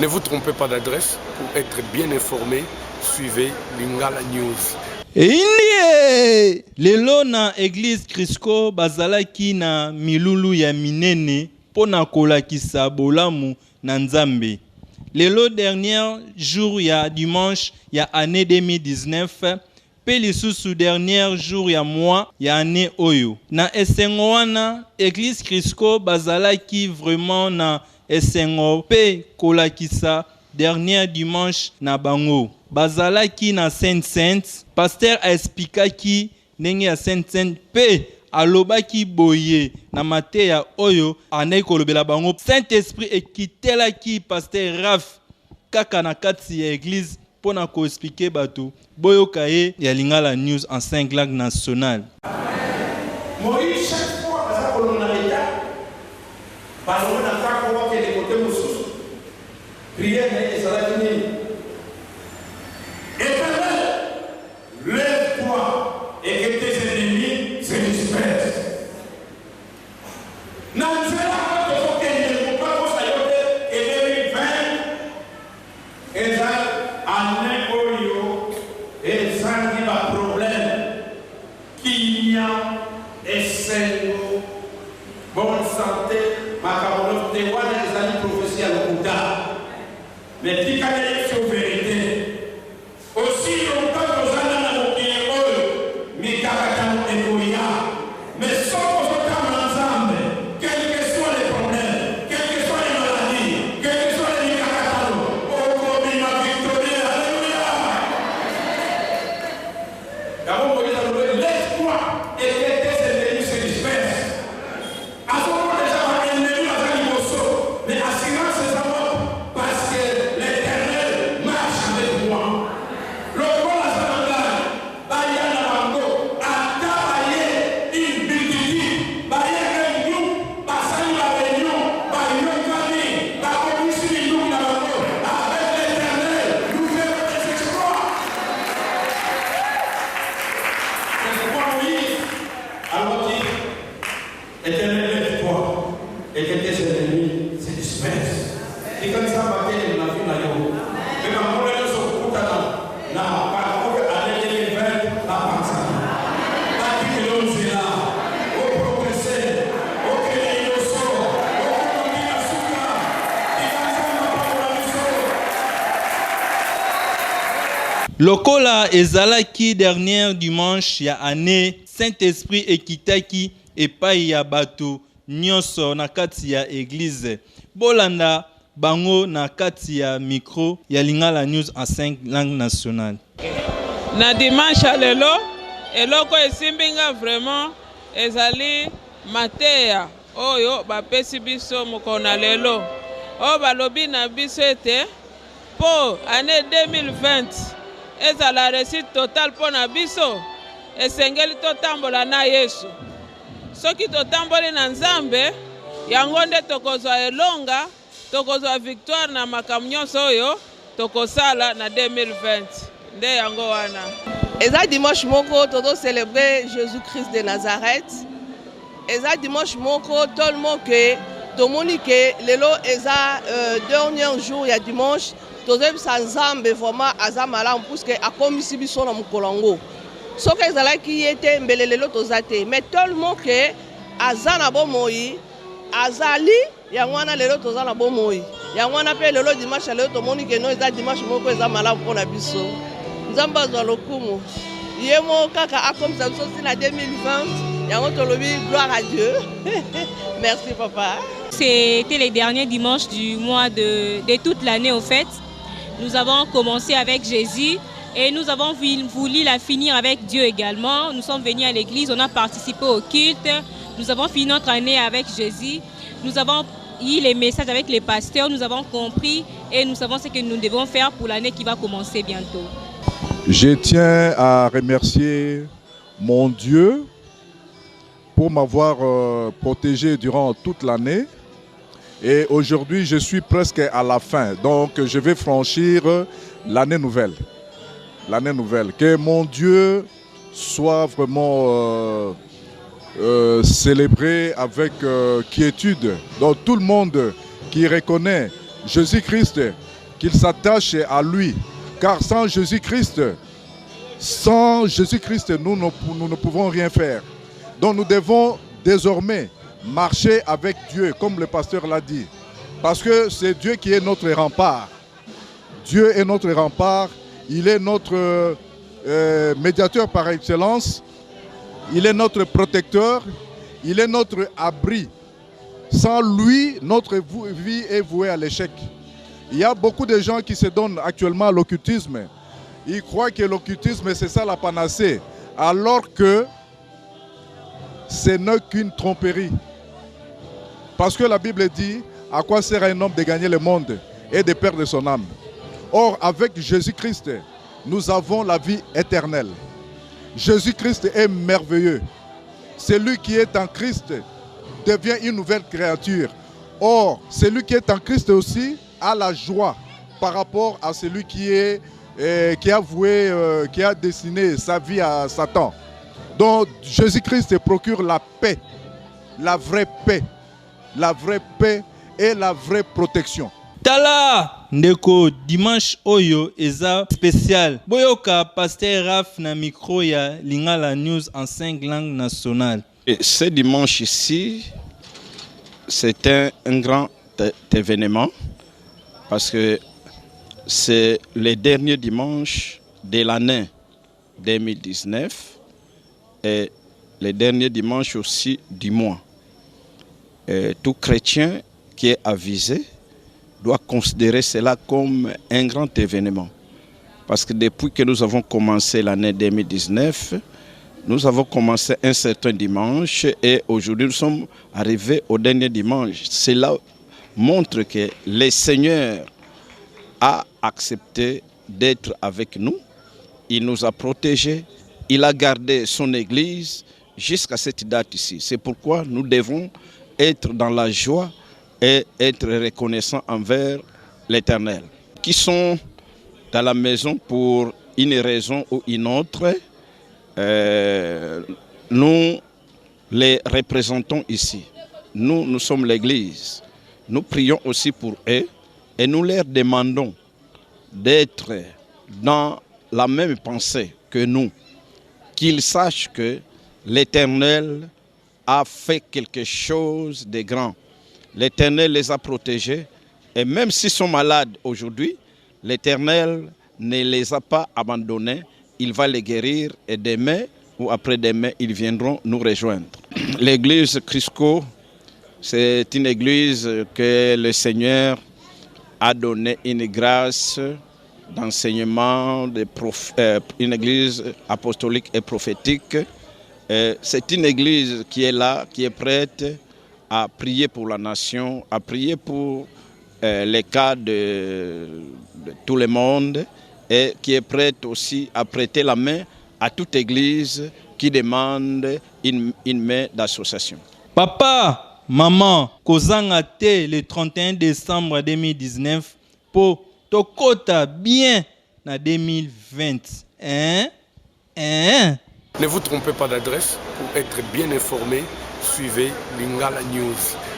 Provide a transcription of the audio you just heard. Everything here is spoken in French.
Ne vous trompez pas d'adresse pour être bien informé. Suivez Lingala News. Indie lelo na église Crisco bazalaki na milulu ya minene pona kolakisa bolamu na Nzambe. Lelo dernier jour ya dimanche ya année 2019 pe lisusu dernier jour ya mois ya année oyo. Na esengo wana église Crisco bazalaki vraiment na esengo pe kolakisa dernier dimanche na bango. Bazalaki na Sainte-Sainte, pasteur a expliqué ndenge ya Sainte-Sainte pe alobaki boye na mateya oyo anai kolobela bango. Saint-Esprit ekitelaki pasteur Raf kaka na kati ya église pona ko expliquer bato boyoka ye ya Lingala News en 5 langues nationales. Moïse chaque fois aza kolona leta bazongo na kako wakende kote mosusu prière na ezalaki nini. Lève-toi et que tes ennemis se dispersent. Nanzela ko kende ko pa ko sayote et 2020 eza année oyo ezangi ba problème qu'il y a esengo bonne santé makabono te wana ezali prophétie à l'okuta mais tikale sur vérité aussi longtemps que vous allez dans le pays mais sans que vous ensemble, quels que soient les problèmes, quelles que soient les maladies, quels que soient les caractères, oh, comme ma victoire, alléluia. D'abord, lève-toi et que tes ennemis se dispersent. À ce moment déjà, ennemi à l'émotion, mais assurance c'est d'abord parce que l'Éternel marche avec moi. Le roi à Sananga, Bayana Bango, Atabaye, une bildidi, Bayana Gnou, Basani la Réunion, Bayana Kani, Bakomisi Gnou la Bango, avec l'Éternel, nous faisons des exploits. C'est pourquoi Moïse, alors dit, Éternel, lève-toi, et que tes ennemis se dispersent. Et quand ça va être la vie là, mais quand on est sur le coup na parcours année 2020 la panza. La vie c'est là. Au progresser, au créer le sol, au conduire la souka, et quand ça n'a pas pour la mission. Lokola ezalaki dernier dimanche ya année Saint-Esprit ekitaki epai ya bato nyonso na kati ya église. Bolanda bango na kati ya micro ya Lingala News en 5 langues nationales. Na dimanche lelo eloko esimbinga vraiment ezali mateya oyo bapesi biso mokona lelo oyo balobi na biso ete po année 2020 ezala réussite totale mpo na biso esengeli totambola na Yesu. Soki totamboli na Nzambe yango nde tokozwa elonga tokozwa victoire na makambo nyonso oyo tokosala na 2020 nde yango wana. Eza dimanche moko todo célébrer Jésus-Christ de Nazareth. Eza dimanche moko tout le monde que tomoni que lelo eza dernier jour ya dimanche todo bisa Nzambe vraiment azamala puisque akomisi biso na mukolongo. Soki ezalaki yete mbele lelo tozate mais tout le monde que azana bomoi azali yango wana lelo toza na bomoi yango wana pe lelo dimanche lelo tomoni ke no eza dimanche moko eza malamu mpona biso. Nzambe azwa lokumu ye mo kaka akomisa biso si na 2020 yango tolobi gloire à Dieu. Merci papa. C'était les derniers dimanches du mois de toute l'année au fait. Nous avons commencé avec Jésus et nous avons voulu la finir avec Dieu également. Nous sommes venus à l'église, on a participé au culte. Nous avons fini notre année avec Jésus. Nous avons eu les messages avec les pasteurs, nous avons compris et nous savons ce que nous devons faire pour l'année qui va commencer bientôt. Je tiens à remercier mon Dieu pour m'avoir protégé durant toute l'année. Et aujourd'hui, je suis presque à la fin. Donc, je vais franchir l'année nouvelle. L'année nouvelle. Que mon Dieu soit vraiment célébré avec quiétude. Donc, tout le monde qui reconnaît Jésus-Christ, qu'ils s'attachent à lui. Car sans Jésus-Christ, nous ne pouvons rien faire. Donc nous devons désormais marcher avec Dieu, comme le pasteur l'a dit. Parce que c'est Dieu qui est notre rempart. Dieu est notre rempart. Il est notre médiateur par excellence. Il est notre protecteur. Il est notre abri. Sans lui, notre vie est vouée à l'échec. Il y a beaucoup de gens qui se donnent actuellement à l'occultisme. Ils croient que l'occultisme, c'est ça la panacée. Alors que ce n'est qu'une tromperie. Parce que la Bible dit, à quoi sert un homme de gagner le monde et de perdre son âme? Or, avec Jésus-Christ, nous avons la vie éternelle. Jésus-Christ est merveilleux. Celui qui est en Christ devient une nouvelle créature. Or, celui qui est en Christ aussi a la joie par rapport à celui qui a destiné sa vie à Satan. Donc, Jésus-Christ procure la paix et la vraie protection. Tala ndeko dimanche oyo eza spécial. Boyoka pasteur Raf na micro ya Lingala News en 5 langues nationales. Et ce dimanche ici, c'est un grand événement parce que c'est le dernier dimanche de l'année 2019 et le dernier dimanche aussi du mois. Et tout chrétien qui est avisé doit considérer cela comme un grand événement. Parce que depuis que nous avons commencé l'année 2019, nous avons commencé un certain dimanche et aujourd'hui nous sommes arrivés au dernier dimanche. Cela montre que le Seigneur a accepté d'être avec nous. Il nous a protégés. Il a gardé son Église jusqu'à cette date ici. C'est pourquoi nous devons être dans la joie et être reconnaissants envers l'Éternel. Qui sont dans la maison pour une raison ou une autre, nous les représentons ici. Nous sommes l'Église. Nous prions aussi pour eux et nous leur demandons d'être dans la même pensée que nous. Qu'ils sachent que l'Éternel a fait quelque chose de grand. L'Éternel les a protégés et même s'ils sont malades aujourd'hui, l'Éternel ne les a pas abandonnés. Il va les guérir et demain ou après-demain, ils viendront nous rejoindre. L'église Crisco, c'est une église que le Seigneur a donné une grâce d'enseignement, une église apostolique et prophétique. C'est une église qui est là, qui est prête à prier pour la nation, à prier pour les cas de tout le monde et qui est prête aussi à prêter la main à toute église qui demande une main d'association. Papa, maman, kozanga te le 31 décembre 2019 pour tokota bien na 2020. Ne vous trompez pas d'adresse. Pour être bien informé, suivez Lingala News.